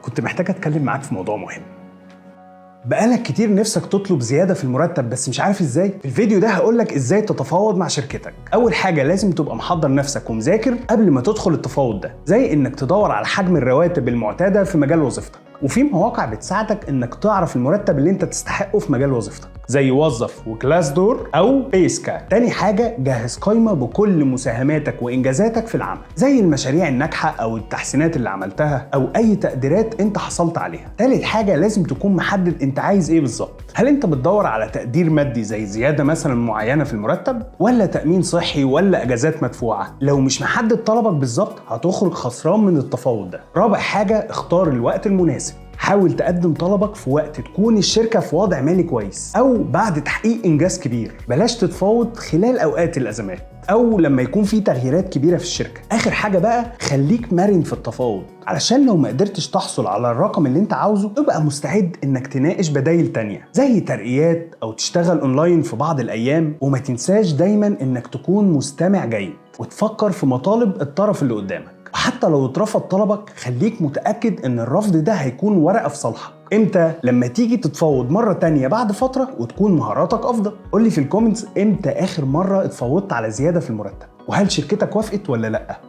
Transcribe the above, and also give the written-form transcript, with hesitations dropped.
كنت محتاج أتكلم معاك في موضوع مهم. بقالك كتير نفسك تطلب زيادة في المرتب بس مش عارف ازاي. في الفيديو ده هقولك ازاي تتفاوض مع شركتك. أول حاجة لازم تبقى محضر نفسك ومذاكر قبل ما تدخل التفاوض ده، زي إنك تدور على حجم الرواتب المعتادة في مجال وظيفتك، وفي مواقع بتساعدك إنك تعرف المرتب اللي أنت تستحقه في مجال وظيفتك زي وظف وكلاس دور أو بيسكا. تاني حاجة جهز قائمة بكل مساهماتك وإنجازاتك في العمل، زي المشاريع الناجحة أو التحسينات اللي عملتها أو أي تقديرات أنت حصلت عليها. تالت حاجة لازم تكون محدد أنت عايز إيه بالظبط. هل أنت بتدور على تقدير مادي زي زيادة مثلا معينة في المرتب، ولا تأمين صحي، ولا أجازات مدفوعة؟ لو مش محدد طلبك بالظبط هتخرج خسران من التفاوض ده. رابع حاجة اختار الوقت المناسب. حاول تقدم طلبك في وقت تكون الشركة في وضع مالي كويس أو بعد تحقيق إنجاز كبير. بلاش تتفاوض خلال أوقات الأزمات أو لما يكون في تغييرات كبيرة في الشركة. آخر حاجة بقى، خليك مرن في التفاوض علشان لو ما قدرتش تحصل على الرقم اللي انت عاوزه تبقى مستعد انك تناقش بدايل تانية زي ترقيات أو تشتغل أونلاين في بعض الأيام. وما تنساش دايما انك تكون مستمع جيد وتفكر في مطالب الطرف اللي قدامك. وحتى لو اترفض طلبك خليك متأكد ان الرفض ده هيكون ورقة في صالحك. امتى؟ لما تيجي تتفاوض مرة تانية بعد فترة وتكون مهاراتك افضل. قولي في الكومنتس امتى اخر مرة اتفاوضت على زيادة في المرتب، وهل شركتك وافقت ولا لأ؟